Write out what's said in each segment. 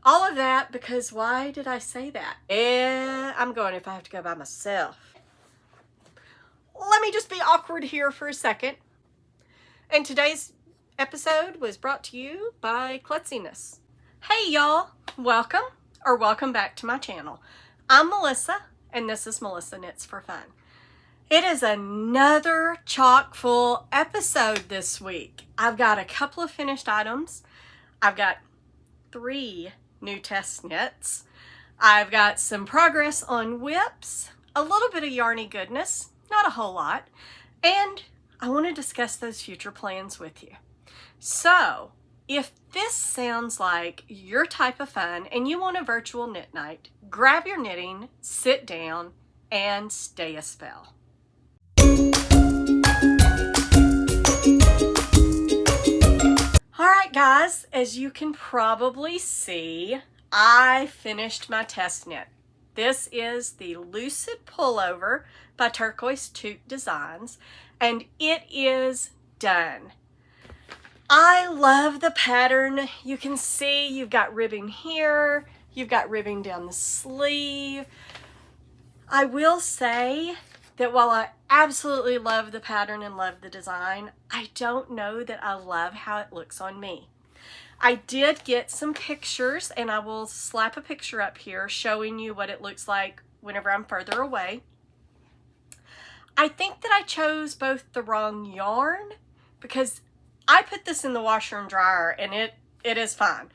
All of that because why did I say that? I'm going if I have to go by myself. Let me just be awkward here for a second. And today's episode was brought to you by Klutziness. Hey y'all, welcome back to my channel. I'm Melissa, and this is Melissa Knits for Fun. It is another chock full episode this week. I've got a couple of finished items. I've got 3 new test knits. I've got some progress on whips, a little bit of yarny goodness, not a whole lot, and I want to discuss those future plans with you. So, if this sounds like your type of fun and you want a virtual knit night, grab your knitting, sit down, and stay a spell. Alright guys, as you can probably see, I finished my test knit. This is the Lucid Pullover by Turquoise Toque Designs, and it is done. I love the pattern. You can see you've got ribbing here, you've got ribbing down the sleeve. I will say that while I absolutely love the pattern and love the design, I don't know that I love how it looks on me. I did get some pictures, and I will slap a picture up here showing you what it looks like whenever I'm further away. I think that I chose both the wrong yarn because I put this in the washer and dryer and it is fine.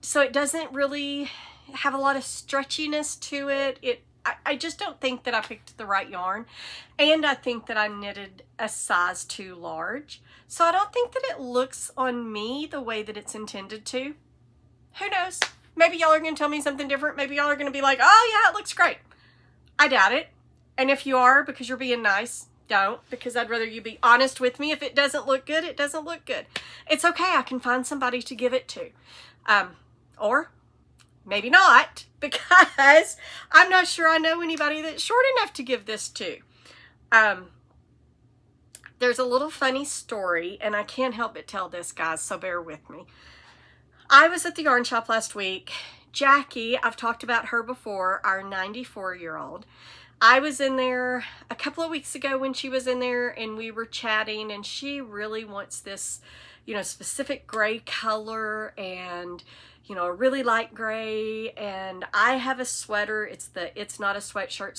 So it doesn't really have a lot of stretchiness to it. I just don't think that I picked the right yarn, and I think that I knitted a size too large. So I don't think that it looks on me the way that it's intended to. Who knows? Maybe y'all are going to tell me something different. Maybe y'all are going to be like, oh yeah, it looks great. I doubt it. And if you are, because you're being nice, don't, because I'd rather you be honest with me. If it doesn't look good, it doesn't look good. It's okay. I can find somebody to give it to. Or maybe not, because I'm not sure I know anybody that's short enough to give this to. There's a little funny story, and I can't help but tell this, guys, so bear with me. I was at the yarn shop last week. Jackie, I've talked about her before, our 94-year-old. I was in there a couple of weeks ago when she was in there, and we were chatting, and she really wants this, specific gray color, and a really light gray. And I have a sweater. It's not a sweatshirt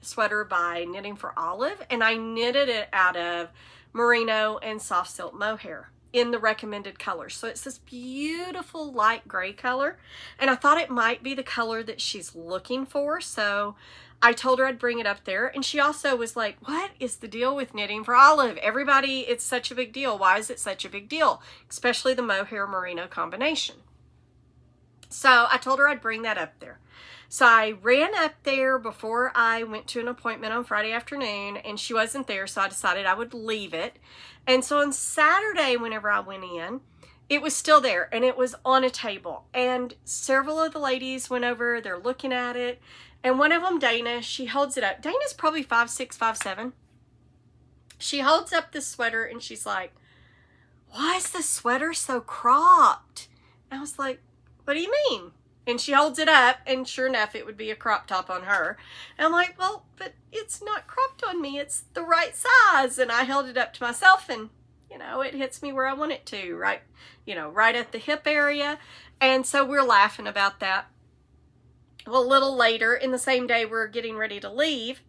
sweater by Knitting for Olive, and I knitted it out of merino and soft silk mohair in the recommended color. So it's this beautiful light gray color, and I thought it might be the color that she's looking for. So I told her I'd bring it up there, and she also was like, what is the deal with Knitting for Olive? Everybody, it's such a big deal. Why is it such a big deal? Especially the mohair merino combination. So I told her I'd bring that up there. So I ran up there before I went to an appointment on Friday afternoon, and she wasn't there, so I decided I would leave it. And so on Saturday, whenever I went in, it was still there, and it was on a table. And several of the ladies went over, they're looking at it, and one of them, Dana, she holds it up. Dana's probably 5'6", 5'7". She holds up the sweater, and she's like, why is the sweater so cropped? And I was like, what do you mean? And she holds it up, and sure enough, it would be a crop top on her. And I'm like, well, but it's not cropped on me. It's the right size. And I held it up to myself, and, it hits me where I want it to, right? Right at the hip area. And so we're laughing about that. Well, a little later in the same day, we're getting ready to leave.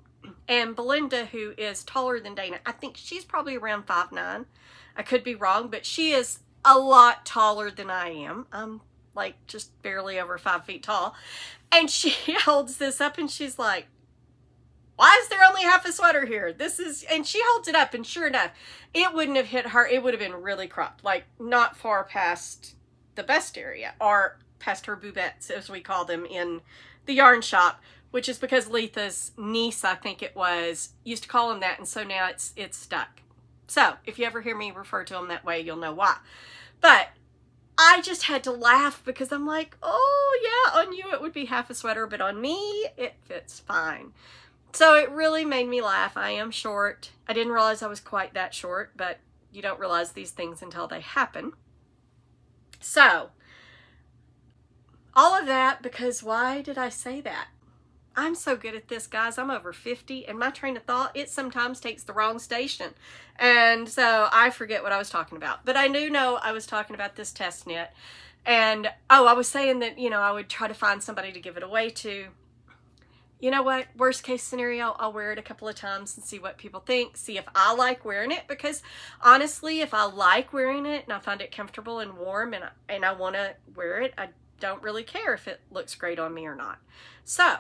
And Belinda, who is taller than Dana, I think she's probably around 5'9". I could be wrong, but she is a lot taller than I am. I'm like just barely over 5 feet tall. And she holds this up, and she's like, why is there only half a sweater here? And she holds it up, and sure enough, it wouldn't have hit her. It would have been really cropped, like not far past the bust area, or past her boubettes, as we call them in the yarn shop, which is because Letha's niece, I think it was, used to call them that, and so now it's stuck. So if you ever hear me refer to them that way, you'll know why. But I just had to laugh because I'm like, oh yeah, on you it would be half a sweater, but on me it fits fine. So it really made me laugh. I am short. I didn't realize I was quite that short, but you don't realize these things until they happen. So of that because why did I say that? I'm so good at this, guys. I'm over 50, and my train of thought, it sometimes takes the wrong station. And so I forget what I was talking about. But I do know I was talking about this test knit. And, oh, I was saying that, you know, I would try to find somebody to give it away to. You know what? Worst case scenario, I'll wear it a couple of times and see what people think. See if I like wearing it. Because, honestly, if I like wearing it and I find it comfortable and warm and I want to wear it, I don't really care if it looks great on me or not. So,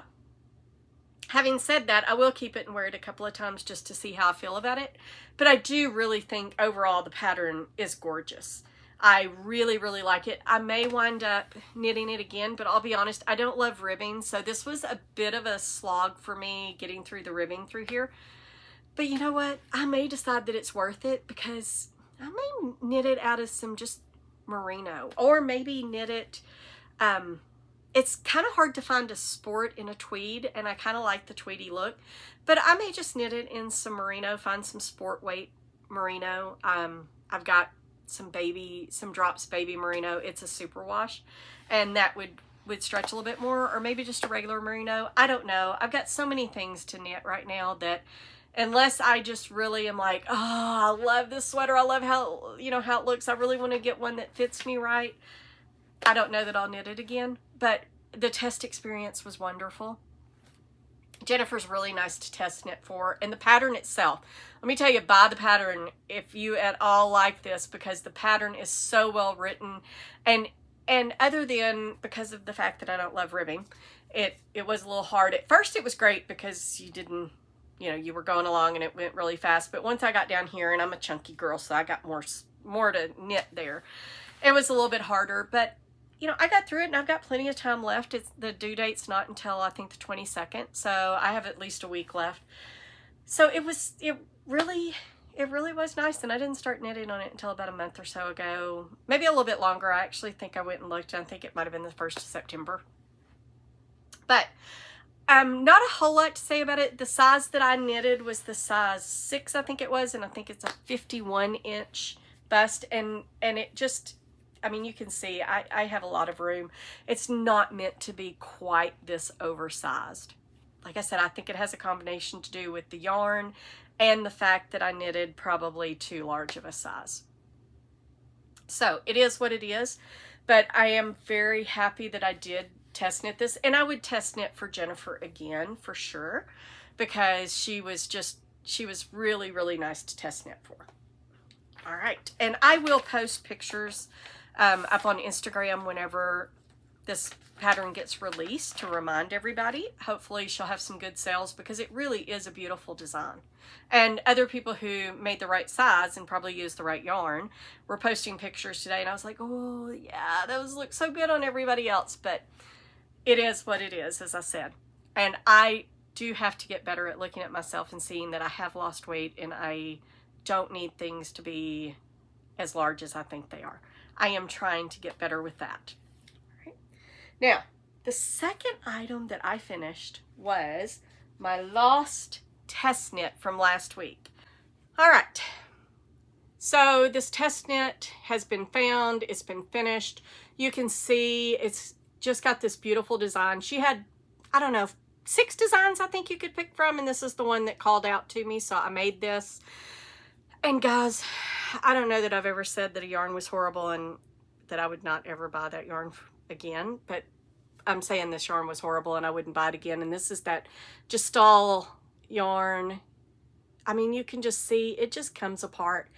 having said that, I will keep it and wear it a couple of times just to see how I feel about it. But I do really think overall the pattern is gorgeous. I really, really like it. I may wind up knitting it again, but I'll be honest, I don't love ribbing. So this was a bit of a slog for me getting through the ribbing through here. But you know what? I may decide that it's worth it because I may knit it out of some just merino, or maybe knit it, it's kind of hard to find a sport in a tweed, and I kind of like the tweedy look, but I may just knit it in some merino, find some sport weight merino. I've got some drops baby merino. It's a superwash, and that would stretch a little bit more, or maybe just a regular merino. I don't know. I've got so many things to knit right now that unless I just really am like, oh, I love this sweater, I love how, you know, how it looks, I really want to get one that fits me right, I don't know that I'll knit it again. But the test experience was wonderful. Jennifer's really nice to test knit for, and the pattern itself, let me tell you, buy the pattern if you at all like this, because the pattern is so well written, and other than because of the fact that I don't love ribbing, it was a little hard. At first it was great because you were going along and it went really fast, but once I got down here, and I'm a chunky girl, so I got more to knit there, it was a little bit harder. But you know, I got through it, and I've got plenty of time left. The due date's not until I think the 22nd, so I have at least a week left. So it really was nice, and I didn't start knitting on it until about a month or so ago, maybe a little bit longer. I actually think I went and looked, and I think it might have been the 1st of September. But not a whole lot to say about it. The size that I knitted was the size 6, I think it was, and I think it's a 51-inch bust, and it just, I mean, you can see I have a lot of room. It's not meant to be quite this oversized. Like I said, I think it has a combination to do with the yarn and the fact that I knitted probably too large of a size. So it is what it is, but I am very happy that I did test knit this, and I would test knit for Jennifer again for sure, because she was really, really nice to test knit for. All right, and I will post pictures up on Instagram whenever this pattern gets released to remind everybody. Hopefully she'll have some good sales, because it really is a beautiful design. And other people who made the right size and probably used the right yarn were posting pictures today, and I was like, oh yeah, those look so good on everybody else. But it is what it is, as I said. And I do have to get better at looking at myself and seeing that I have lost weight, and I don't need things to be as large as I think they are. I am trying to get better with that. All right. Now, the second item that I finished was my lost test knit from last week. All right. So this test knit has been found. It's been finished. You can see it's just got this beautiful design. She had, I don't know, 6 designs I think you could pick from, and this is the one that called out to me, so I made this. And guys, I don't know that I've ever said that a yarn was horrible and that I would not ever buy that yarn again, but I'm saying this yarn was horrible and I wouldn't buy it again. And this is that Gestal yarn. I mean, you can just see it just comes apart.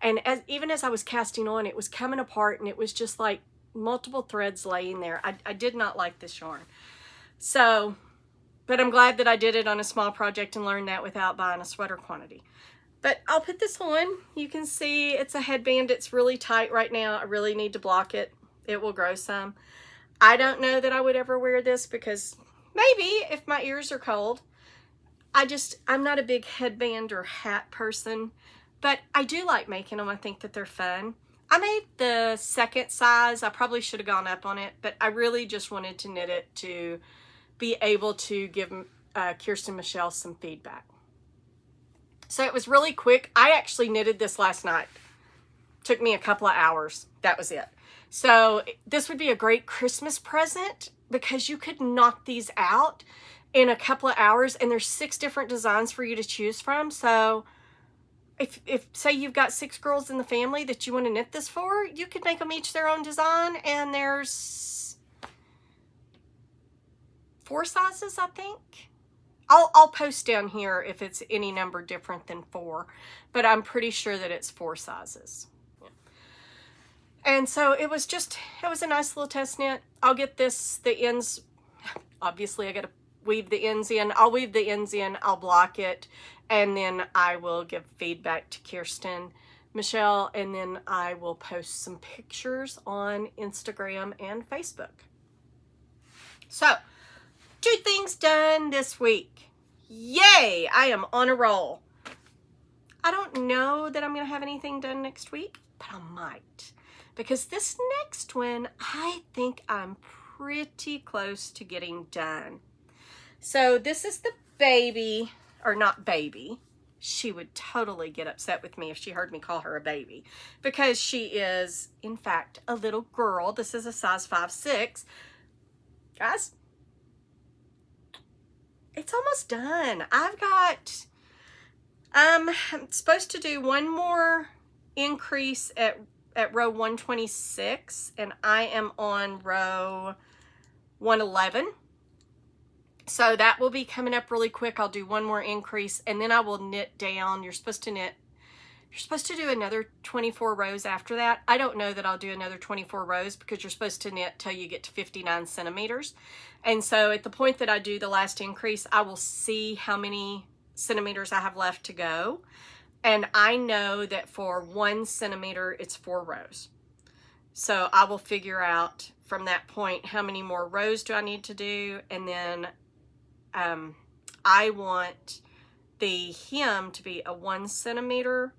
And even as I was casting on, it was coming apart, and it was just like multiple threads laying there. I did not like this yarn. So, but I'm glad that I did it on a small project and learned that without buying a sweater quantity. But I'll put this on. You can see it's a headband. It's really tight right now. I really need to block it. It will grow some. I don't know that I would ever wear this, because maybe if my ears are cold. I'm not a big headband or hat person, but I do like making them. I think that they're fun. I made the second size. I probably should have gone up on it, but I really just wanted to knit it to be able to give Kirsten-Michele some feedback. So it was really quick. I actually knitted this last night. Took me a couple of hours. That was it. So this would be a great Christmas present, because you could knock these out in a couple of hours, and there's 6 different designs for you to choose from. So if say you've got 6 girls in the family that you want to knit this for, you could make them each their own design, and there's 4 sizes, I think. I'll post down here if it's any number different than 4, but I'm pretty sure that it's 4 sizes. Yeah. And so it was a nice little test knit. I'll get the ends, obviously I got to weave the ends in. I'll weave the ends in, I'll block it, and then I will give feedback to Kirsten-Michele, and then I will post some pictures on Instagram and Facebook. So, 2 things done this week. Yay! I am on a roll. I don't know that I'm going to have anything done next week, but I might. Because this next one, I think I'm pretty close to getting done. So this is the baby, or not baby. She would totally get upset with me if she heard me call her a baby, because she is, in fact, a little girl. This is a size 5'6". Guys, it's almost done. I've got, I'm supposed to do one more increase at row 126, and I am on row 111. So that will be coming up really quick. I'll do one more increase, and then I will knit down. You're supposed to do another 24 rows after that. I don't know that I'll do another 24 rows because you're supposed to knit till you get to 59 centimeters. And so at the point that I do the last increase, I will see how many centimeters I have left to go. And I know that for 1 centimeter, it's 4 rows. So I will figure out from that point how many more rows do I need to do. And then I want the hem to be a 1 centimeter.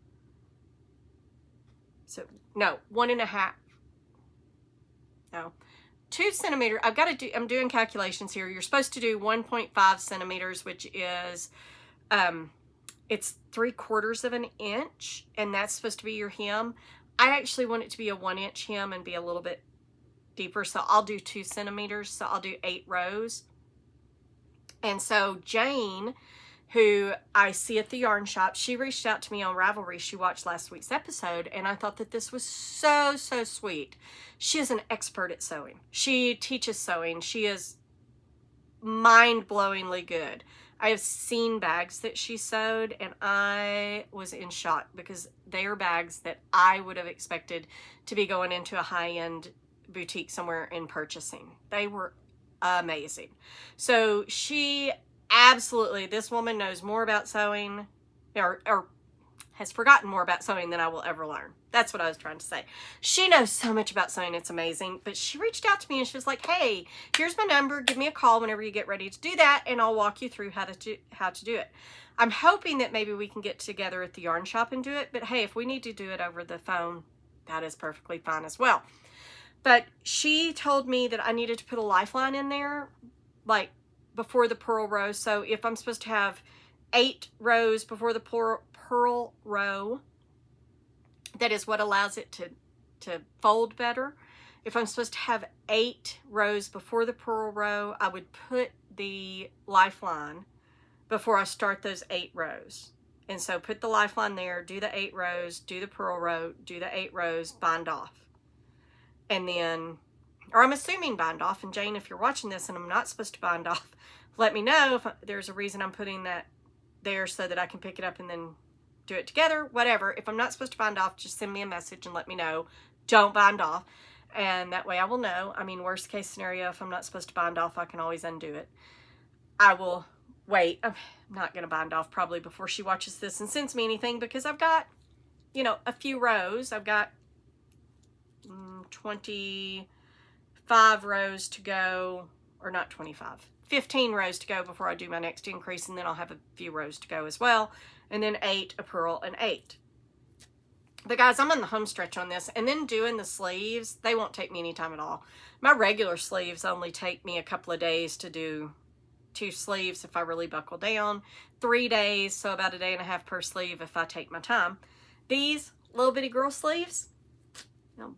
So no, 1.5. No, 2 centimeter. I've got to do, I'm doing calculations here. You're supposed to do 1.5 centimeters, which is, it's 3/4 of an inch, and that's supposed to be your hem. I actually want it to be a 1 inch hem and be a little bit deeper. So I'll do 2 centimeters. So I'll do 8 rows. And so Jane, who I see at the yarn shop, she reached out to me on Ravelry. She watched last week's episode, and I thought that this was so, so sweet. She is an expert at sewing. She teaches sewing. She is mind-blowingly good. I have seen bags that she sewed, and I was in shock because they are bags that I would have expected to be going into a high-end boutique somewhere and purchasing. They were amazing. So she absolutely, this woman knows more about sewing, or has forgotten more about sewing than I will ever learn. That's what I was trying to say. She knows so much about sewing, it's amazing. But she reached out to me and she was like, hey, here's my number. Give me a call whenever you get ready to do that, and I'll walk you through how to do it. I'm hoping that maybe we can get together at the yarn shop and do it. But hey, if we need to do it over the phone, that is perfectly fine as well. But she told me that I needed to put a lifeline in there, like before the purl row. So if I'm supposed to have 8 rows before the purl row, that is what allows it to fold better. If I'm supposed to have 8 rows before the purl row, I would put the lifeline before I start those 8 rows. And so put the lifeline there, do the 8 rows, do the purl row, do the 8 rows, bind off. And then, or I'm assuming bind off. And Jane, if you're watching this and I'm not supposed to bind off, let me know if there's a reason I'm putting that there so that I can pick it up and then do it together, whatever. If I'm not supposed to bind off, just send me a message and let me know. Don't bind off. And that way I will know. I mean, worst case scenario, if I'm not supposed to bind off, I can always undo it. I will wait. I'm not going to bind off probably before she watches this and sends me anything, because I've got, you know, a few rows. I've got 25 rows to go, or not 25, 15 rows to go before I do my next increase, and then I'll have a few rows to go as well, and then 8, a purl, and 8. But guys, I'm on the home stretch on this, and then doing the sleeves, they won't take me any time at all. My regular sleeves only take me a couple of days to do 2 sleeves if I really buckle down, 3 days, so about a day and a half per sleeve if I take my time. These little bitty girl sleeves,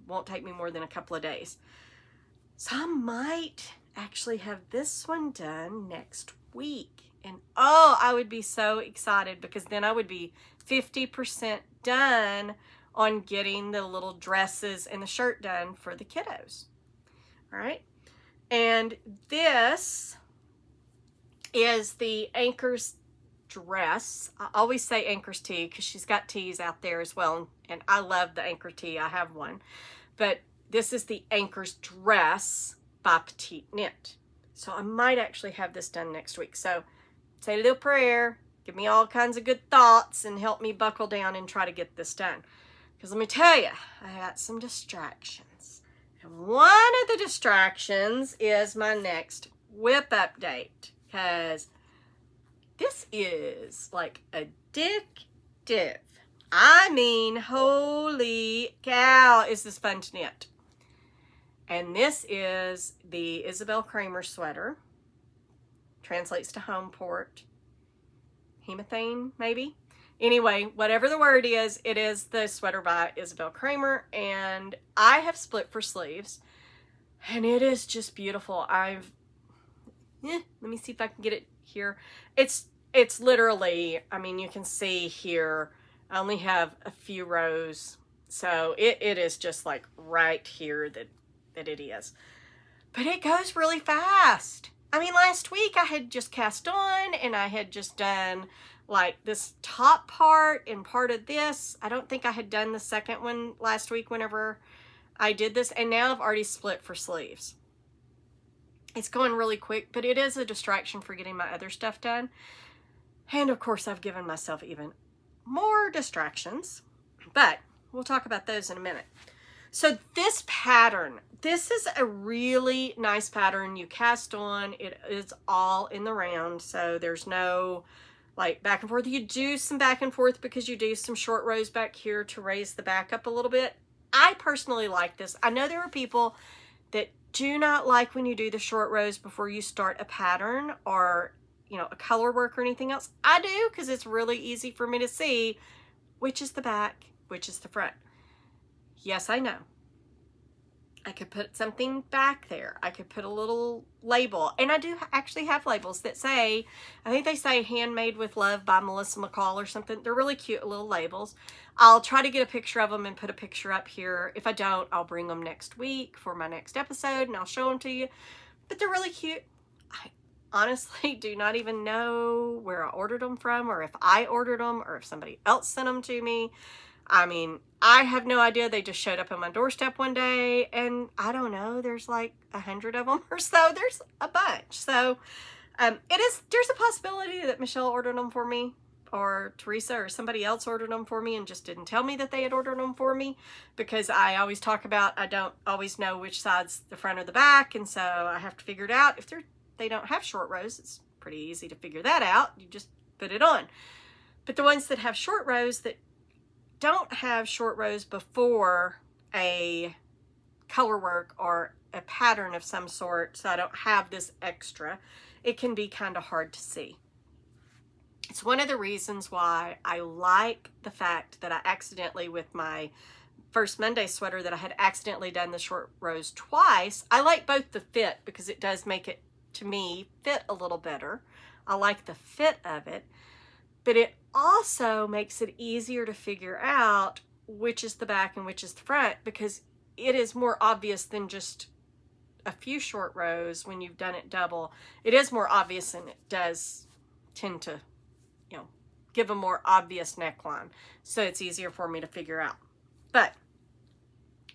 won't take me more than a couple of days. So I might actually have this one done next week. And oh, I would be so excited because then I would be 50% done on getting the little dresses and the shirt done for the kiddos. All right. And this is the Anchor's dress. I always say Anchor's tee because she's got tees out there as well. And I love the Anchor tee. I have one. But this is the Anchor's dress by Petite Knit. So I might actually have this done next week. So say a little prayer, give me all kinds of good thoughts, and help me buckle down and try to get this done. Because let me tell you, I got some distractions. And one of the distractions is my next whip update. Because this is like addictive. I mean, holy cow, is this fun to knit. And this is the Isabel Kramer sweater. Translates to home port. Hemethane, maybe? Anyway, whatever the word is, it is the sweater by Isabel Kramer. And I have split for sleeves. And it is just beautiful. let me see if I can get it here. It's literally, I mean, you can see here, I only have a few rows. So it is just like right here that it is. But it goes really fast. I mean, last week I had just cast on and I had just done like this top part and part of this. I don't think I had done the second one last week whenever I did this. And now I've already split for sleeves. It's going really quick, but it is a distraction for getting my other stuff done. And of course, I've given myself even more distractions, but we'll talk about those in a minute. So this pattern, this is a really nice pattern. You cast on, it is all in the round. So there's no like back and forth. You do some back and forth because you do some short rows back here to raise the back up a little bit. I personally like this. I know there are people that do not like when you do the short rows before you start a pattern or, you know, a color work or anything else. I do because it's really easy for me to see which is the back, which is the front. Yes, I know. I could put something back there. I could put a little label. And I do actually have labels that say, I think they say Handmade with Love by Melissa McCall or something. They're really cute little labels. I'll try to get a picture of them and put a picture up here. If I don't, I'll bring them next week for my next episode and I'll show them to you. But they're really cute. I honestly do not even know where I ordered them from or if I ordered them or if somebody else sent them to me. I mean, I have no idea. They just showed up on my doorstep one day and I don't know, there's like 100 of them or so. There's a bunch. So there's a possibility that Michelle ordered them for me or Teresa or somebody else ordered them for me and just didn't tell me that they had ordered them for me because I always talk about, I don't always know which side's the front or the back. And so I have to figure it out. If they don't have short rows, it's pretty easy to figure that out. You just put it on. But the ones that have short rows that don't have short rows before a color work or a pattern of some sort, so I don't have this extra, it can be kind of hard to see. It's one of the reasons why I like the fact that I accidentally, with my first Monday sweater, that I had accidentally done the short rows twice. I like both the fit because it does make it, to me, fit a little better. I like the fit of it. But it also makes it easier to figure out which is the back and which is the front because it is more obvious than just a few short rows when you've done it double. It is more obvious and it does tend to, you know, give a more obvious neckline. So it's easier for me to figure out. But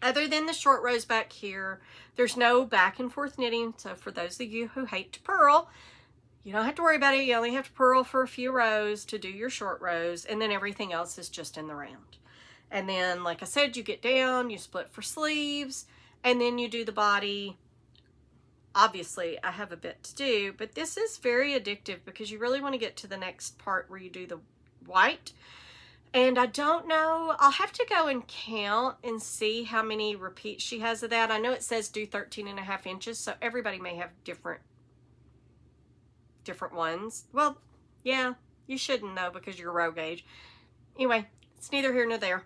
other than the short rows back here, there's no back and forth knitting. So for those of you who hate to purl, you don't have to worry about it. You only have to purl for a few rows to do your short rows, and then everything else is just in the round. And then, like I said, you get down, you split for sleeves, and then you do the body. Obviously, I have a bit to do, but this is very addictive because you really want to get to the next part where you do the white. And I don't know, I'll have to go and count and see how many repeats she has of that. I know it says do 13.5 inches, so everybody may have different ones. Well, yeah, you shouldn't know because you're row gauge. Anyway, it's neither here nor there.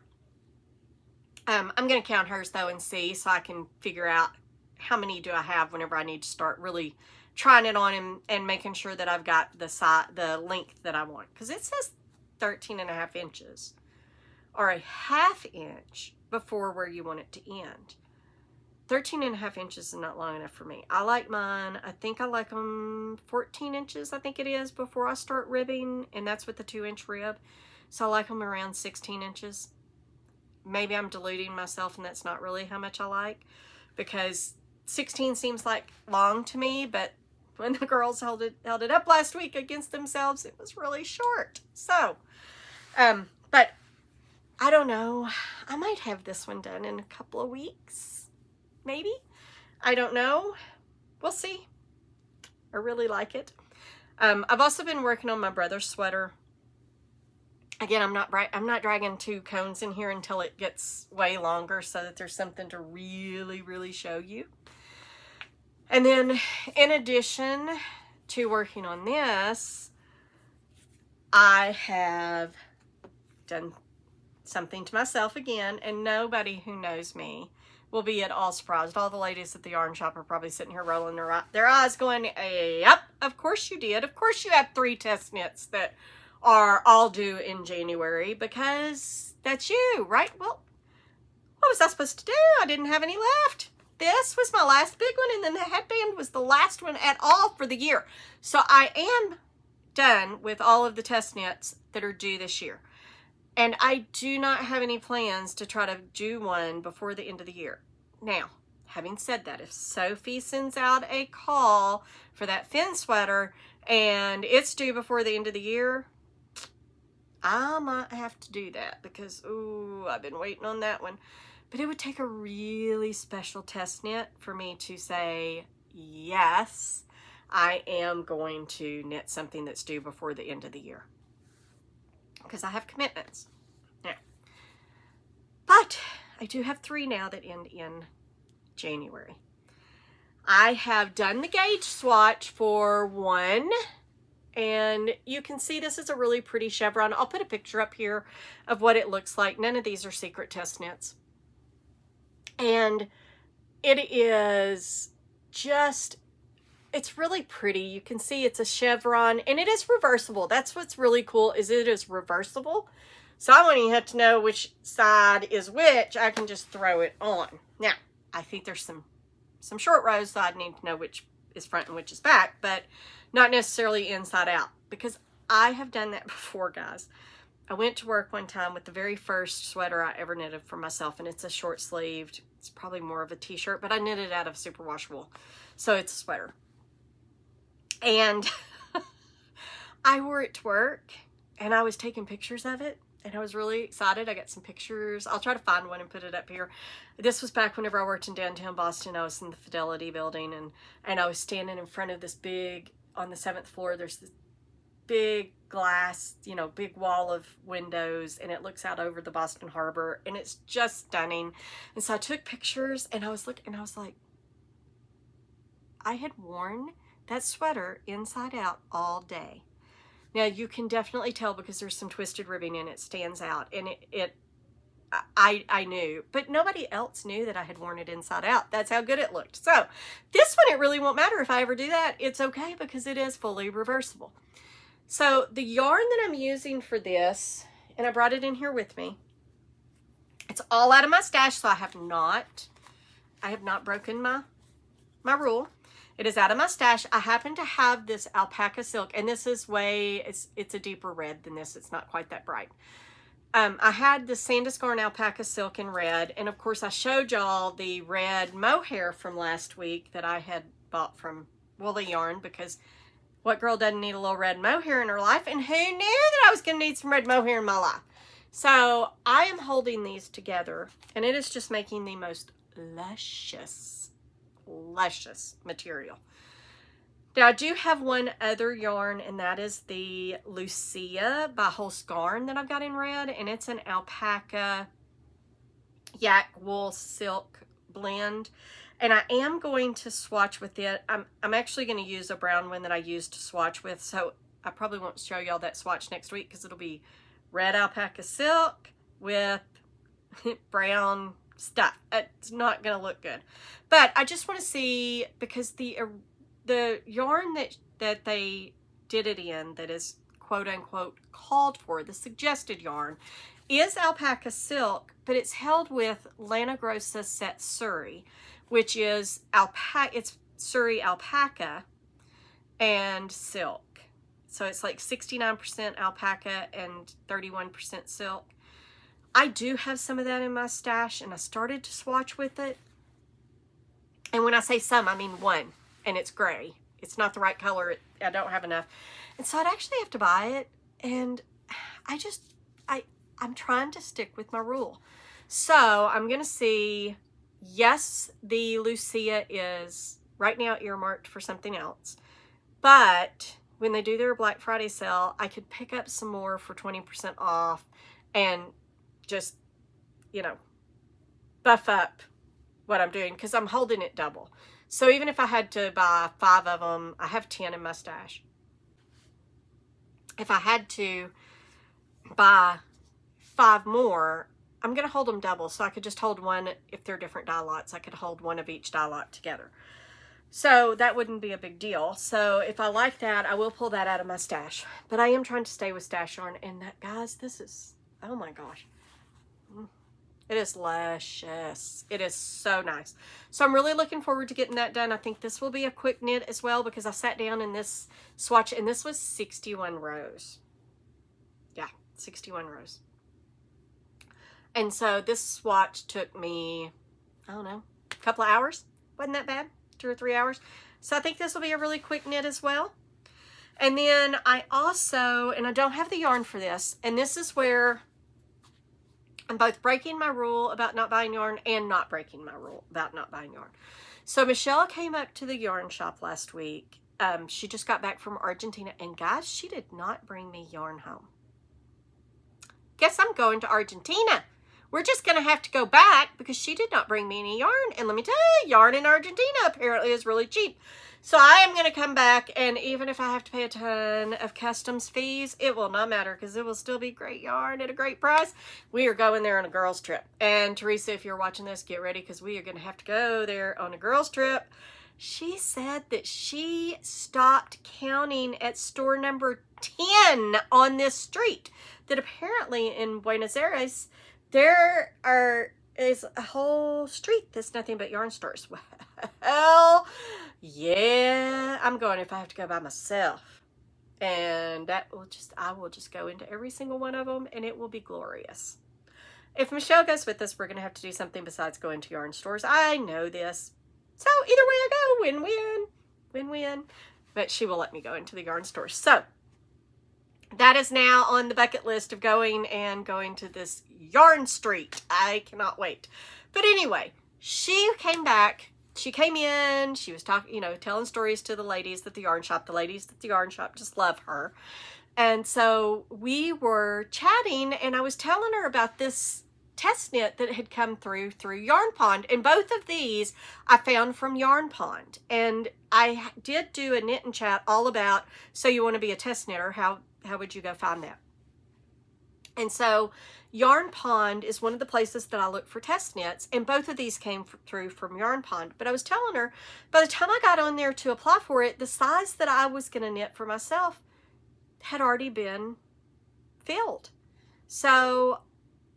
I'm going to count hers though and see so I can figure out how many do I have whenever I need to start really trying it on and making sure that I've got the length that I want. Because it says 13.5 inches or a 1/2 inch before where you want it to end. 13.5 inches is not long enough for me. I like mine, I think I like them 14 inches, I think it is, before I start ribbing, and that's with the 2-inch rib. So I like them around 16 inches. Maybe I'm deluding myself and that's not really how much I like, because 16 seems like long to me, but when the girls held it up last week against themselves, it was really short. So, but I don't know. I might have this one done in a couple of weeks, maybe. I don't know. We'll see. I really like it. I've also been working on my brother's sweater. Again, I'm not dragging 2 cones in here until it gets way longer so that there's something to really, really show you. And then in addition to working on this, I have done something to myself again, and nobody who knows me will be at all surprised. All the ladies at the yarn shop are probably sitting here rolling their eyes going, yep, of course you did. Of course you have 3 test knits that are all due in January, because that's you, right? Well, what was I supposed to do? I didn't have any left. This was my last big one, and then the headband was the last one at all for the year. So I am done with all of the test knits that are due this year. And I do not have any plans to try to do one before the end of the year. Now, having said that, if Sophie sends out a call for that fin sweater and it's due before the end of the year, I might have to do that, because, ooh, I've been waiting on that one. But it would take a really special test knit for me to say, yes, I am going to knit something that's due before the end of the year, because I have commitments now. But I do have 3 now that end in January. I have done the gauge swatch for 1, and you can see this is a really pretty chevron. I'll put a picture up here of what it looks like. None of these are secret test knits. And it is just, it's really pretty. You can see it's a chevron, and it is reversible. That's what's really cool, is it is reversible. So I won't even have to know which side is which. I can just throw it on. Now, I think there's some short rows, so I'd need to know which is front and which is back, but not necessarily inside out, because I have done that before, guys. I went to work one time with the very first sweater I ever knitted for myself, and it's a short sleeved, it's probably more of a t-shirt, but I knitted out of superwash wool, so it's a sweater. And I wore it to work, and I was taking pictures of it, and I was really excited. I got some pictures. I'll try to find one and put it up here. This was back whenever I worked in downtown Boston. I was in the Fidelity building, and I was standing in front of this big, on the 7th floor, there's this big glass, you know, big wall of windows, and it looks out over the Boston Harbor, and it's just stunning. And so I took pictures, and I was looking, and I was like, I had worn that sweater inside out all day. Now you can definitely tell because there's some twisted ribbing in it, stands out, and I knew, but nobody else knew that I had worn it inside out. That's how good it looked. So this one, it really won't matter if I ever do that. It's okay, because it is fully reversible. So the yarn that I'm using for this, and I brought it in here with me, it's all out of my stash, so I have not broken my rule. It is out of my stash. I happen to have this alpaca silk, and this is it's a deeper red than this. It's not quite that bright. I had the Sandusgarn alpaca silk in red, and of course I showed y'all the red mohair from last week that I had bought from Woolly Yarn, because what girl doesn't need a little red mohair in her life? And who knew that I was going to need some red mohair in my life? So I am holding these together, and it is just making the most luscious material. Now I do have one other yarn, and that is the Lucia by Holst Garn that I've got in red, and it's an alpaca yak wool silk blend, and I am going to swatch with it. I'm actually going to use a brown one that I used to swatch with, so I probably won't show y'all that swatch next week, because it'll be red alpaca silk with brown stuff. It's not going to look good. But I just want to see, because the yarn that they did it in, that is quote unquote called for, the suggested yarn, is alpaca silk, but it's held with Lana Grossa Set Surrey, which is alpaca. It's Surrey alpaca and silk. So it's like 69% alpaca and 31% silk. I do have some of that in my stash, and I started to swatch with it. And when I say some, I mean one, and it's gray. It's not the right color. I don't have enough. And so I'd actually have to buy it, and I'm trying to stick with my rule. So I'm going to see, yes, the Lucia is right now earmarked for something else, but when they do their Black Friday sale, I could pick up some more for 20% off and just, you know, buff up what I'm doing, because I'm holding it double. So even if I had to buy 5 of them, I have 10 in my stash. If I had to buy 5 more, I'm going to hold them double, so I could just hold one. If they're different dye lots, I could hold one of each dye lot together. So that wouldn't be a big deal. So if I like that, I will pull that out of my stash. But I am trying to stay with stash yarn. And that, guys, this is, oh my gosh. It is luscious. It is so nice. So I'm really looking forward to getting that done. I think this will be a quick knit as well, because I sat down in this swatch, and this was 61 rows. Yeah, 61 rows. And so this swatch took me, I don't know, a couple of hours. Wasn't that bad? 2 or 3 hours. So I think this will be a really quick knit as well. And then I also, and I don't have the yarn for this, and this is where I'm both breaking my rule about not buying yarn and not breaking my rule about not buying yarn. So Michelle came up to the yarn shop last week. She just got back from Argentina, and guys, she did not bring me yarn home. Guess I'm going to Argentina. We're just going to have to go back, because she did not bring me any yarn. And let me tell you, yarn in Argentina apparently is really cheap. So I am going to come back, and even if I have to pay a ton of customs fees, it will not matter, because it will still be great yarn at a great price. We are going there on a girls trip. And Teresa, if you're watching this, get ready, because we are going to have to go there on a girls trip. She said that she stopped counting at store number 10 on this street. That apparently in Buenos Aires, there is a whole street that's nothing but yarn stores. Well, yeah, I'm going if I have to go by myself. And that will just, I will just go into every single one of them, and it will be glorious. If Michelle goes with us, we're going to have to do something besides going to yarn stores. I know this. So either way I go, win-win, win-win. But she will let me go into the yarn stores. So that is now on the bucket list of going to this yarn street. I cannot wait. But anyway, she came back. She came in. She was talking, you know, telling stories to the ladies at the yarn shop. The ladies at the yarn shop just love her. And so we were chatting, and I was telling her about this test knit that had come through Yarn Pond. And both of these I found from Yarn Pond. And I did do a knit and chat all about, so you want to be a test knitter, how would you go find that? And so Yarn Pond is one of the places that I look for test knits, and both of these came through from Yarn Pond. But I was telling her, by the time I got on there to apply for it, the size that I was going to knit for myself had already been filled. So,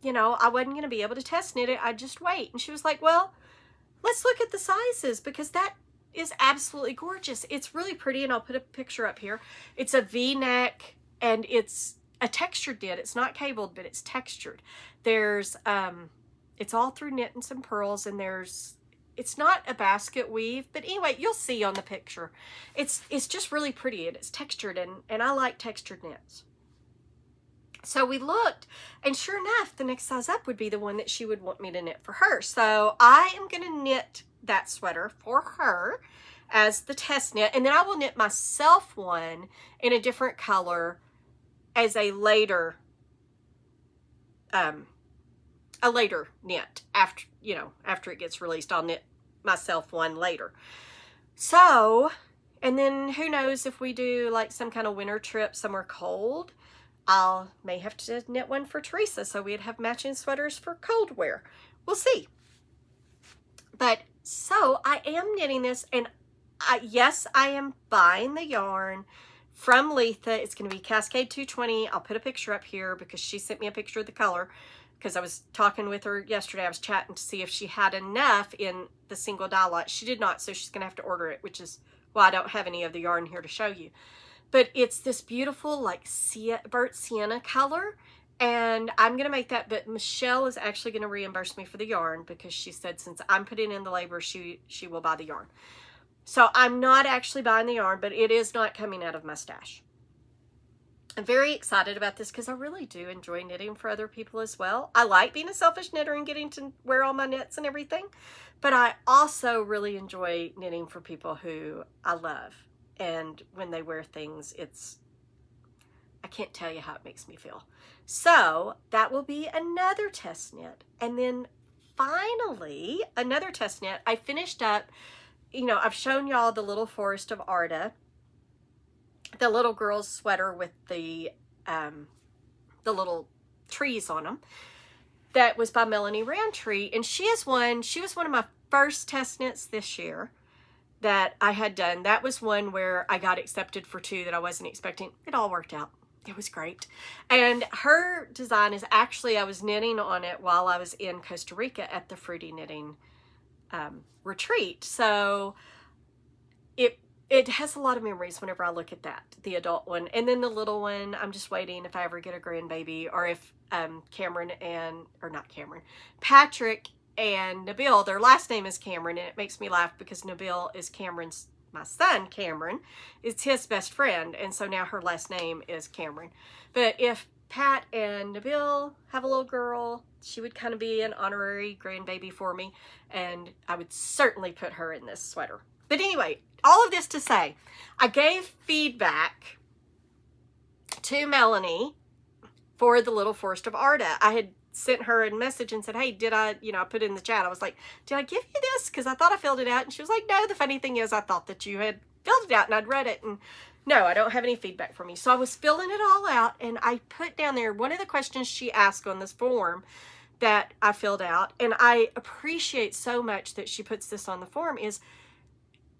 you know, I wasn't going to be able to test knit it. I'd just wait. And she was like, well, let's look at the sizes, because that is absolutely gorgeous. It's really pretty, and I'll put a picture up here. It's a V-neck, and it's a textured knit. It's not cabled, but it's textured. There's, it's all through knit and some pearls, and it's not a basket weave, but anyway, you'll see on the picture. It's just really pretty, and it's textured, and I like textured knits. So we looked, and sure enough, the next size up would be the one that she would want me to knit for her. So I am going to knit that sweater for her as the test knit, and then I will knit myself one in a different color as a later knit after, you know, after it gets released. I'll knit myself one later. So, and then who knows, if we do like some kind of winter trip somewhere cold, may have to knit one for Teresa, so we'd have matching sweaters for cold wear. We'll see. But so I am knitting this, and yes, I am buying the yarn from Letha. It's going to be Cascade 220. I'll put a picture up here because she sent me a picture of the color, because I was talking with her yesterday. I was chatting to see if she had enough in the single dye lot. She did not, so she's going to have to order it, which is why I don't have any of the yarn here to show you. But it's this beautiful like burnt sienna color, and I'm going to make that, but Michelle is actually going to reimburse me for the yarn because she said since I'm putting in the labor, she will buy the yarn. So I'm not actually buying the yarn, but it is not coming out of my stash. I'm very excited about this because I really do enjoy knitting for other people as well. I like being a selfish knitter and getting to wear all my knits and everything, but I also really enjoy knitting for people who I love. And when they wear things, I can't tell you how it makes me feel. So that will be another test knit. And then finally, another test knit. I finished up, you know, I've shown y'all the little Forest of Arda, the little girl's sweater with the little trees on them. That was by Melanie Rountree, and she was one of my first test knits this year that I had done. That was one where I got accepted for 2 that I wasn't expecting. It all worked out. It was great. And her design is actually, I was knitting on it while I was in Costa Rica at the Fruity Knitting retreat. So it has a lot of memories whenever I look at that, the adult one. And then the little one, I'm just waiting if I ever get a grandbaby, or if Patrick and Nabil, their last name is Cameron, and it makes me laugh because Nabil is my son Cameron, is his best friend, and so now her last name is Cameron. But if Pat and Nabil have a little girl, she would kind of be an honorary grandbaby for me, and I would certainly put her in this sweater. But anyway, all of this to say, I gave feedback to Melanie for the little Forest of Arda. I had sent her a message and said, hey, did I, I put in the chat, I was like, did I give you this? Because I thought I filled it out. And she was like, no, the funny thing is I thought that you had filled it out and I'd read it. And no, I don't have any feedback from you. So I was filling it all out, and I put down there one of the questions she asked on this form that I filled out, and I appreciate so much that she puts this on the form, is,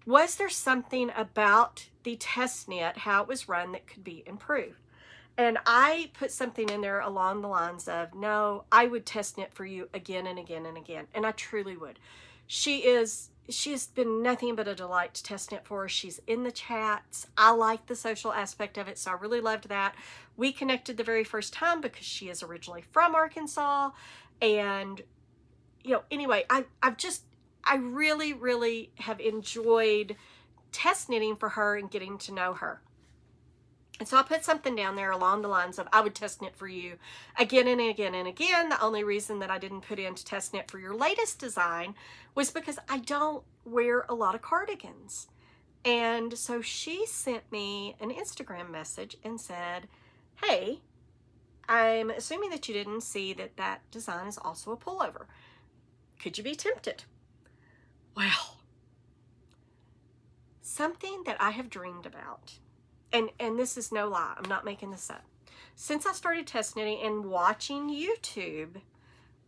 was there something about the test knit, how it was run, that could be improved? And I put something in there along the lines of, no, I would test knit for you again and again and again. And I truly would. She has been nothing but a delight to test knit for. She's in the chats. I like the social aspect of it, so I really loved that. We connected the very first time because she is originally from Arkansas. And, anyway, I really, really have enjoyed test knitting for her and getting to know her. And so I put something down there along the lines of, I would test knit for you again and again and again. The only reason that I didn't put in to test knit for your latest design was because I don't wear a lot of cardigans. And so she sent me an Instagram message and said, hey, I'm assuming that you didn't see that design is also a pullover. Could you be tempted? Well, something that I have dreamed about, and this is no lie, I'm not making this up. Since I started test knitting and watching YouTube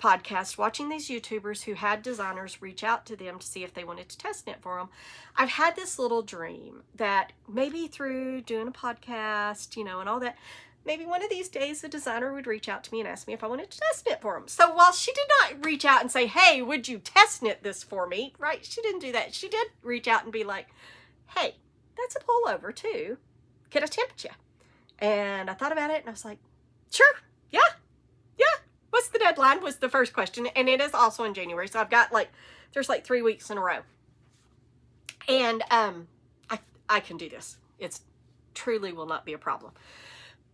podcasts, watching these YouTubers who had designers reach out to them to see if they wanted to test knit for them, I've had this little dream that maybe through doing a podcast, and all that, maybe one of these days a designer would reach out to me and ask me if I wanted to test knit for them. So while she did not reach out and say, hey, would you test knit this for me? Right? She didn't do that. She did reach out and be like, hey, that's a pullover too. Can I tempt you? And I thought about it and I was like, sure. Yeah. What's the deadline was the first question. And it is also in January. So I've got there's 3 weeks in a row. And I can do this. It's truly will not be a problem.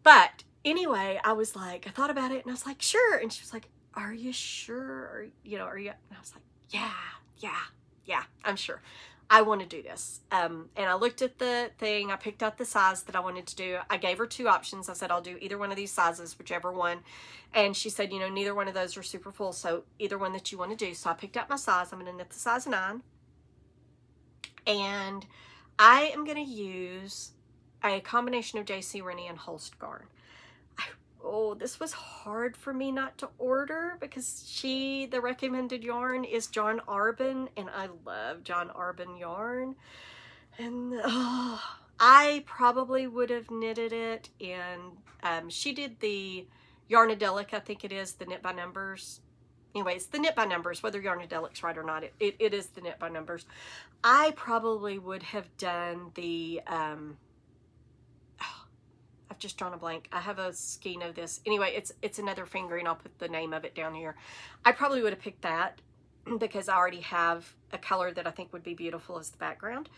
But anyway, I thought about it and I was like, sure. And she was like, are you sure? Are you? And I was like, yeah, I'm sure. I want to do this. And I looked at the thing. I picked out the size that I wanted to do. I gave her 2 options. I said, I'll do either one of these sizes, whichever one. And she said, neither one of those are super full. So either one that you want to do. So I picked out my size. I'm going to knit the size 9. And I am going to use a combination of JC Rennie and Holst yarn. I oh, this was hard for me not to order because the recommended yarn is John Arbon, and I love John Arbon yarn. And I probably would have knitted it in, she did the Yarnadelic, I think it is, the Knit by Numbers. Anyways, the Knit by Numbers, whether Yarnadelic's right or not, it is the Knit by Numbers. I probably would have done the, I've just drawn a blank. I have a skein of this. Anyway, it's another fingering. I'll put the name of it down here. I probably would have picked that because I already have a color that I think would be beautiful as the background.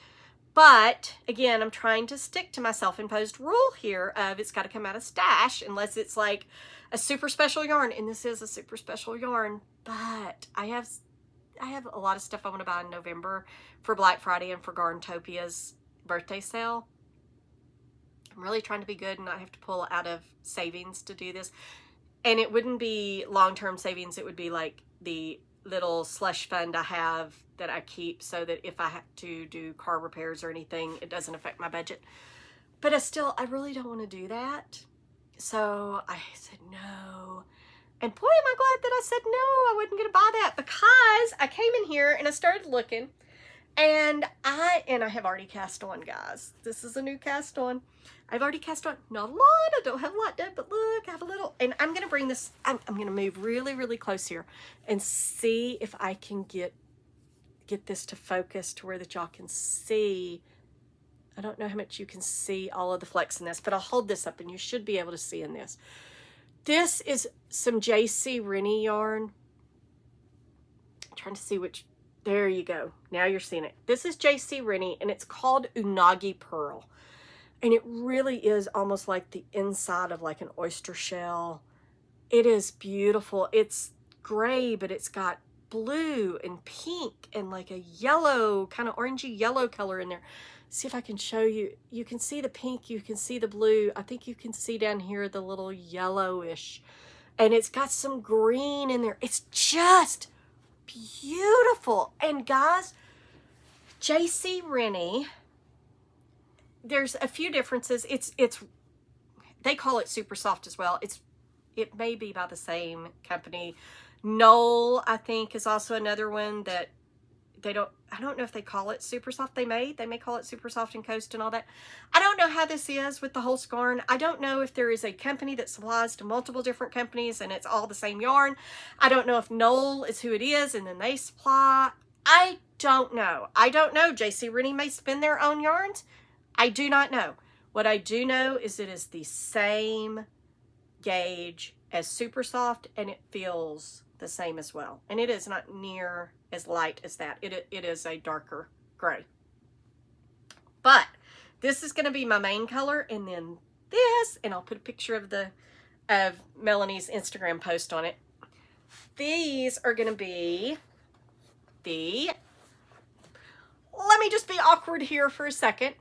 But again, I'm trying to stick to my self-imposed rule here of it's got to come out of stash unless it's like a super special yarn, and this is a super special yarn. But I have a lot of stuff I want to buy in November for Black Friday and for Garntopia's birthday sale. I'm really trying to be good and not have to pull out of savings to do this. And it wouldn't be long-term savings. It would be like the little slush fund I have that I keep so that if I have to do car repairs or anything, it doesn't affect my budget. But I really don't want to do that. So I said no. And boy, am I glad that I said no. I wasn't going to buy that because I came in here and I started looking, and I have already cast on, guys. This is a new cast on. I've already cast on, not a lot. I don't have a lot done, but look, I have a little. And I'm going to bring this, I'm going to move really, really close here and see if I can get this to focus to where that y'all can see. I don't know how much you can see all of the flecks in this, but I'll hold this up and you should be able to see in this. This is some J.C. Rennie yarn. I'm trying to see which, there you go. Now you're seeing it. This is J.C. Rennie and it's called Unagi Purl. And it really is almost like the inside of like an oyster shell. It is beautiful. It's gray, but it's got blue and pink and like a yellow, kind of orangey yellow color in there. See if I can show you. You can see the pink, you can see the blue. I think you can see down here the little yellowish. And it's got some green in there. It's just beautiful. And guys, J.C. Rennie, there's a few differences. They call it super soft as well. It may be by the same company. Knoll, I think, is also another one that I don't know if they call it super soft. They may call it super soft and coast and all that. I don't know how this is with the whole scarn. I don't know if there is a company that supplies to multiple different companies and it's all the same yarn. I don't know if Knoll is who it is and then they supply. I don't know. J.C. Rennie may spin their own yarns. I do not know. What I do know is it is the same gauge as super soft and it feels the same as well. And it is not near as light as that. It is a darker gray. But this is going to be my main color, and then this, and I'll put a picture of Melanie's Instagram post on it. These are going to be let me just be awkward here for a second.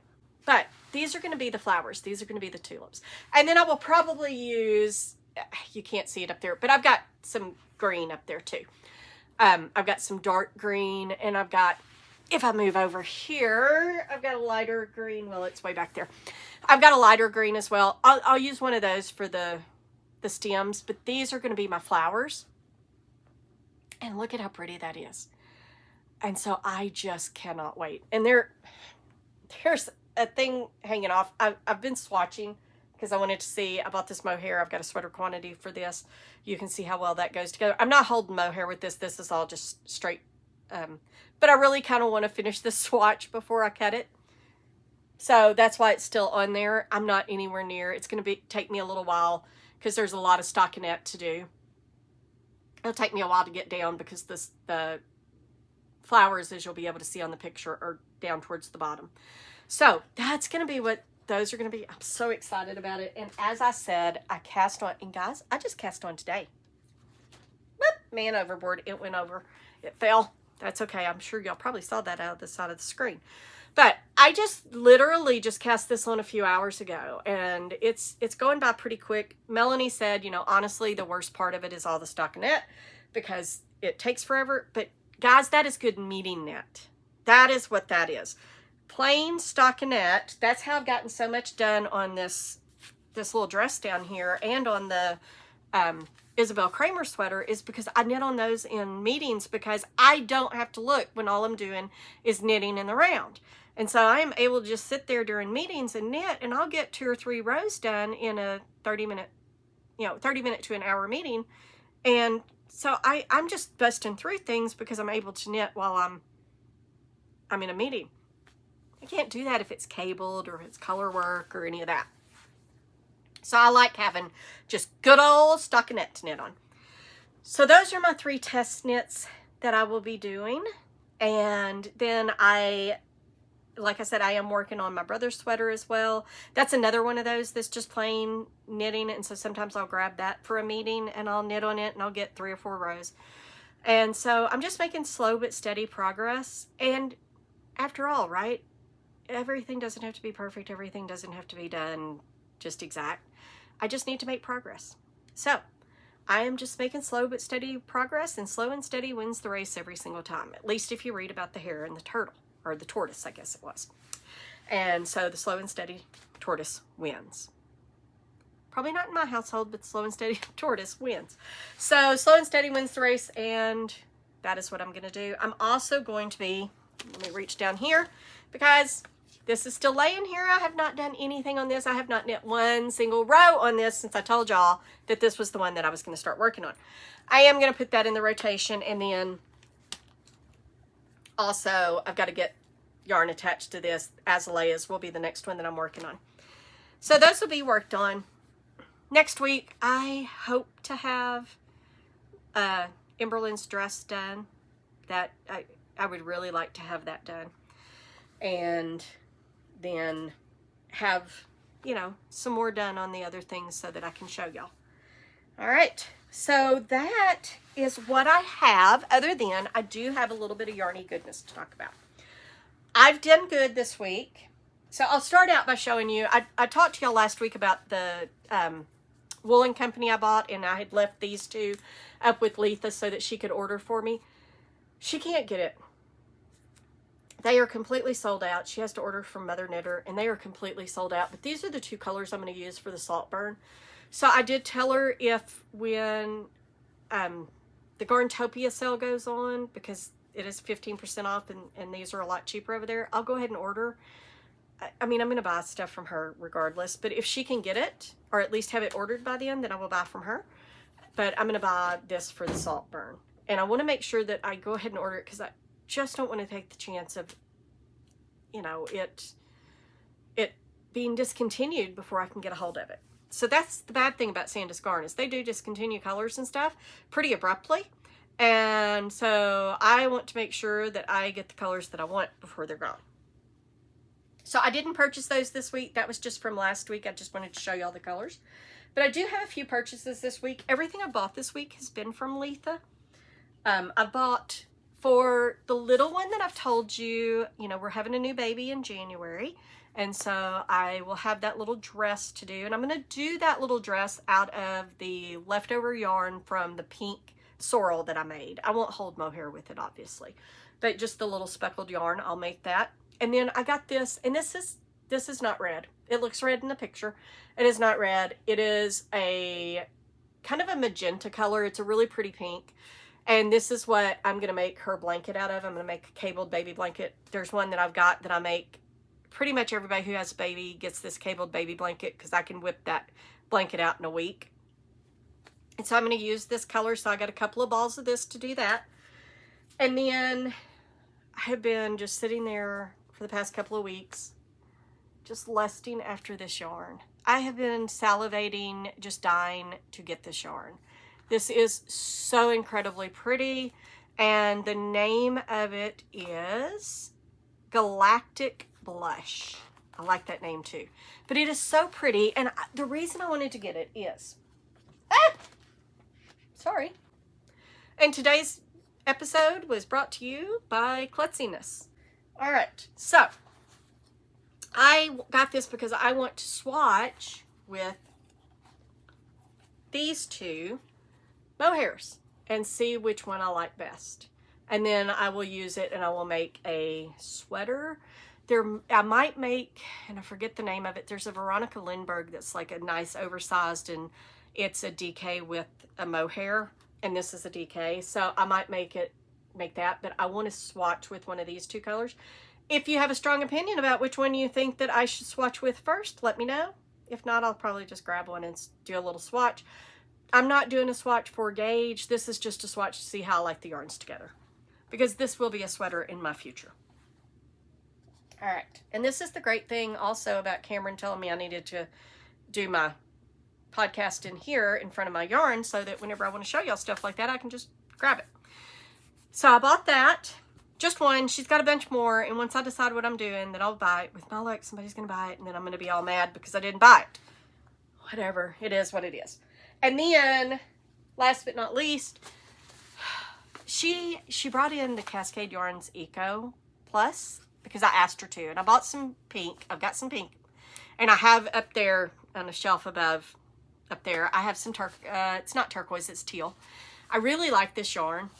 But these are going to be the flowers. These are going to be the tulips. And then I will probably use, you can't see it up there, but I've got some green up there too. I've got some dark green, and I've got, if I move over here, I've got a lighter green. Well, it's way back there. I've got a lighter green as well. I'll use one of those for the stems, but these are going to be my flowers. And look at how pretty that is. And so I just cannot wait. And there's a thing hanging off. I've been swatching because I wanted to see. I bought this mohair. I've got a sweater quantity for this. You can see how well that goes together. I'm not holding mohair with this. This is all just straight. But I really kind of want to finish this swatch before I cut it. So that's why it's still on there. I'm not anywhere near. It's going to take me a little while because there's a lot of stockinette to do. It'll take me a while to get down because the flowers, as you'll be able to see on the picture, are down towards the bottom. So that's going to be what those are going to be. I'm so excited about it. And as I said, I cast on, and guys, I just cast on today. Whoop, man overboard. It went over. It fell. That's okay. I'm sure y'all probably saw that out of the side of the screen. But I just literally just cast this on a few hours ago, and it's going by pretty quick. Melanie said, you know, honestly, the worst part of it is all the stockinette because it takes forever. But guys, that is good meeting net. That is what that is. Plain stockinette. That's how I've gotten so much done on this this little dress down here and on the Isabel Kramer sweater is because I knit on those in meetings because I don't have to look when all I'm doing is knitting in the round. And so I am able to just sit there during meetings and knit, and I'll get 2 or 3 rows done in a 30-minute, 30-minute to an hour meeting. And so I'm just busting through things because I'm able to knit while I'm in a meeting. I can't do that if it's cabled or if it's color work or any of that. So I like having just good old stockinette to knit on. So those are my 3 test knits that I will be doing. And then like I said, I am working on my brother's sweater as well. That's another one of those that's just plain knitting. And so sometimes I'll grab that for a meeting and I'll knit on it and I'll get 3 or 4 rows. And so I'm just making slow but steady progress. And after all, right? Everything doesn't have to be perfect. Everything doesn't have to be done just exact. I just need to make progress. So I am just making slow but steady progress, and slow and steady wins the race every single time. At least if you read about the hare and the turtle, or the tortoise, I guess it was. And so the slow and steady tortoise wins. Probably not in my household, but slow and steady tortoise wins. So slow and steady wins the race, and that is what I'm going to do. I'm also going to be, let me reach down here, because this is still laying here. I have not done anything on this. I have not knit one single row on this since I told y'all that this was the one that I was going to start working on. I am going to put that in the rotation, and then also I've got to get yarn attached to this. Azaleas will be the next one that I'm working on. So those will be worked on. Next week, I hope to have Emberlin's dress done. That I would really like to have that done. And then have, some more done on the other things so that I can show y'all. All right, so that is what I have, other than I do have a little bit of yarny goodness to talk about. I've done good this week. So I'll start out by showing you, I talked to y'all last week about the woolen company I bought, and I had left these 2 up with Letha so that she could order for me. She can't get it. They are completely sold out. She has to order from Mother Knitter, and they are completely sold out. But these are the 2 colors I'm going to use for the Saltburn. So I did tell her if when the Garntopia sale goes on, because it is 15% off and these are a lot cheaper over there, I'll go ahead and order. I mean, I'm going to buy stuff from her regardless. But if she can get it, or at least have it ordered by then I will buy from her. But I'm going to buy this for the Saltburn. And I want to make sure that I go ahead and order it because I just don't want to take the chance of, it being discontinued before I can get a hold of it. So that's the bad thing about Sandus Garn is they do discontinue colors and stuff pretty abruptly. And so I want to make sure that I get the colors that I want before they're gone. So I didn't purchase those this week. That was just from last week. I just wanted to show y'all the colors. But I do have a few purchases this week. Everything I bought this week has been from Letha. I bought... For the little one that I've told you, we're having a new baby in January. And so I will have that little dress to do. And I'm going to do that little dress out of the leftover yarn from the pink sorrel that I made. I won't hold mohair with it, obviously. But just the little speckled yarn, I'll make that. And then I got this, and this is not red. It looks red in the picture. It is not red. It is a kind of a magenta color. It's a really pretty pink. And this is what I'm going to make her blanket out of. I'm going to make a cabled baby blanket. There's one that I've got that I make. Pretty much everybody who has a baby gets this cabled baby blanket because I can whip that blanket out in a week. And so I'm going to use this color. So I got a couple of balls of this to do that. And then I have been just sitting there for the past couple of weeks, just lusting after this yarn. I have been salivating, just dying to get this yarn. This is so incredibly pretty, and the name of it is Galactic Blush. I like that name too. But it is so pretty, and the reason I wanted to get it is... Sorry. And today's episode was brought to you by Klutziness. All right, so I got this because I want to swatch with these 2 mohairs and see which one I like best. And then I will use it and I will make a sweater I might make, and I forget the name of it, there's a Veronica Lindbergh that's like a nice oversized, and it's a DK with a mohair, and this is a DK, so I might make that, but I want to swatch with one of these two colors. If you have a strong opinion about which one you think that I should swatch with first, let me know. If not, I'll probably just grab one and do a little swatch. I'm not doing a swatch for gauge. This is just a swatch to see how I like the yarns together, because this will be a sweater in my future. All right, and this is the great thing also about Cameron telling me I needed to do my podcast in here in front of my yarn, so that whenever I want to show y'all stuff like that, I can just grab it. So I bought that, just one. She's got a bunch more, and once I decide what I'm doing, then I'll buy it. With my luck, somebody's going to buy it, and then I'm going to be all mad because I didn't buy it. Whatever, it is what it is. And then, last but not least, she brought in the Cascade Yarns Eco Plus, because I asked her to, and I bought some pink. I've got some pink, and I have up there on the shelf above, up there, I have some it's not turquoise, it's teal. I really like this yarn,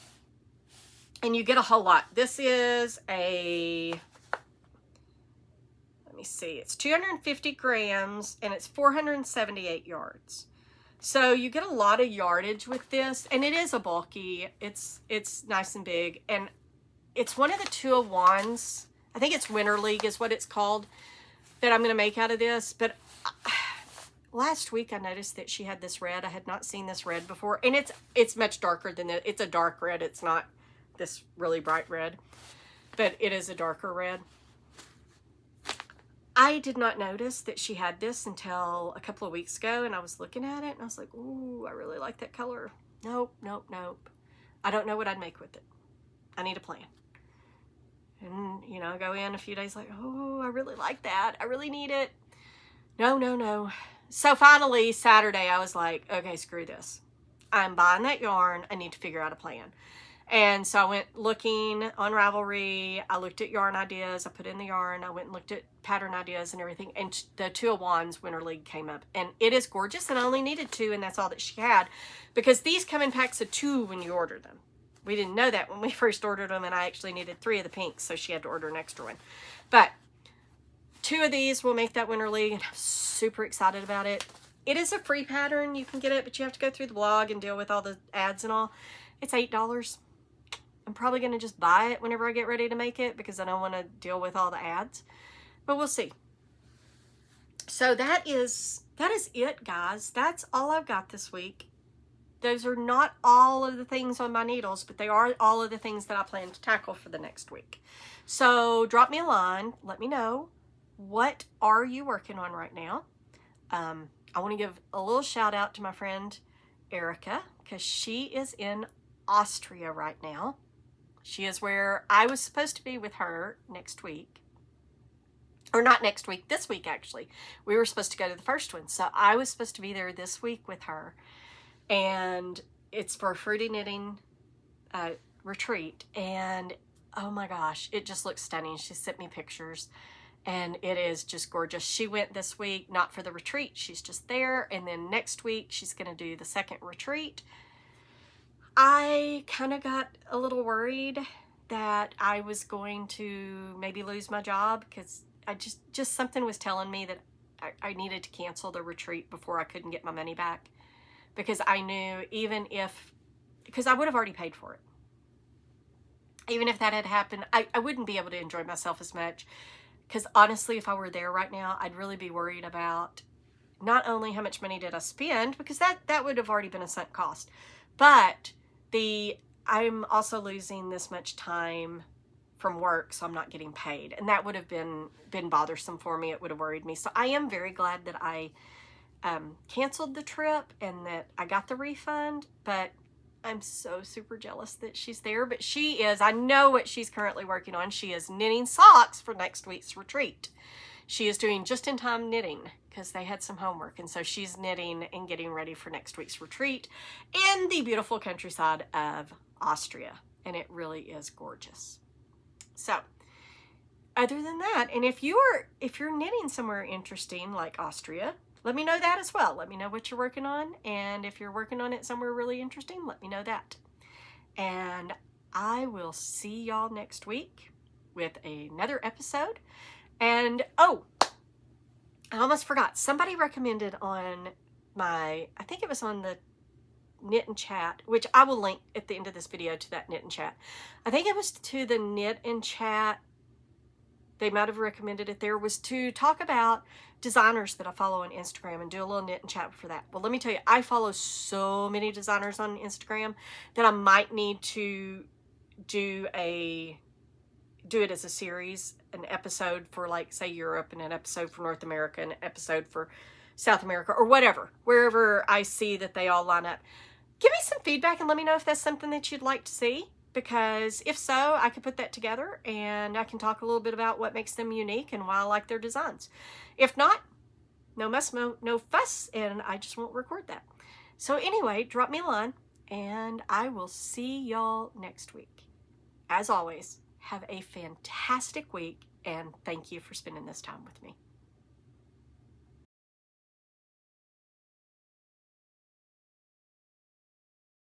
and you get a whole lot. This is a, let me see, it's 250 grams, and it's 478 yards. So you get a lot of yardage with this, and it is a bulky, it's nice and big, and it's one of the 2 of Wands. I think it's Winter League is what it's called, that I'm going to make out of this. But last week I noticed that she had this red. I had not seen this red before. And it's much darker than that. It's a dark red. It's not this really bright red. But it is a darker red. I did not notice that she had this until a couple of weeks ago. And I was looking at it and I was like, ooh, I really like that color. Nope, nope, nope. I don't know what I'd make with it. I need a plan. And, you know, I go in a few days like, oh, I really like that. I really need it. No, no, no. So finally, Saturday, I was like, okay, screw this. I'm buying that yarn. I need to figure out a plan. And so I went looking on Ravelry. I looked at yarn ideas. I put in the yarn. I went and looked at pattern ideas and everything. And the 2 of Wands Winter League came up. And it is gorgeous. And I only needed 2, and that's all that she had. Because these come in packs of 2 when you order them. We didn't know that when we first ordered them, and I actually needed 3 of the pinks, so she had to order an extra one. But 2 of these will make that Winter League, and I'm super excited about it. It is a free pattern. You can get it, but you have to go through the blog and deal with all the ads and all. It's $8. I'm probably going to just buy it whenever I get ready to make it, because I don't want to deal with all the ads. But we'll see. So that is it, guys. That's all I've got this week. Those are not all of the things on my needles, but they are all of the things that I plan to tackle for the next week. So drop me a line. Let me know, what are you working on right now? I want to give a little shout out to my friend Erica, because she is in Austria right now. She is where I was supposed to be with her next week. Or not next week, this week actually. We were supposed to go to the first one. So I was supposed to be there this week with her. And it's for a fruity knitting retreat. And oh my gosh, it just looks stunning. She sent me pictures and it is just gorgeous. She went this week, not for the retreat. She's just there. And then next week, she's going to do the second retreat. I kind of got a little worried that I was going to maybe lose my job, because I just something was telling me that I needed to cancel the retreat before I couldn't get my money back. Because I knew because I would have already paid for it. Even if that had happened, I wouldn't be able to enjoy myself as much. Because honestly, if I were there right now, I'd really be worried about not only how much money did I spend, because that would have already been a sunk cost, but I'm also losing this much time from work, so I'm not getting paid. And that would have been bothersome for me. It would have worried me. So I am very glad that I canceled the trip and that I got the refund, but I'm so super jealous that she's there. But she is, I know what she's currently working on. She is knitting socks for next week's retreat. She is doing just-in-time knitting because they had some homework, and so she's knitting and getting ready for next week's retreat in the beautiful countryside of Austria, and it really is gorgeous. So other than that, and if you're knitting somewhere interesting like Austria, let me know that as well. Let me know what you're working on. And if you're working on it somewhere really interesting, let me know that. And I will see y'all next week. with another episode. And, oh, I almost forgot. Somebody recommended on my, I think it was on the Knit and Chat, which I will link at the end of this video to that Knit and Chat. I think it was to the Knit and Chat. They might have recommended it there, was to talk about designers that I follow on Instagram and do a little Knit and Chat for that. Well, let me tell you, I follow so many designers on Instagram that I might need to do it as a series, an episode for, like, say, Europe, and an episode for North America, and an episode for South America, or whatever, wherever I see that they all line up. Give me some feedback and let me know if that's something that you'd like to see, because if so, I could put that together and I can talk a little bit about what makes them unique and why I like their designs. If not, no muss, no fuss, and I just won't record that. So anyway, drop me a line and I will see y'all next week. As always, have a fantastic week and thank you for spending this time with me.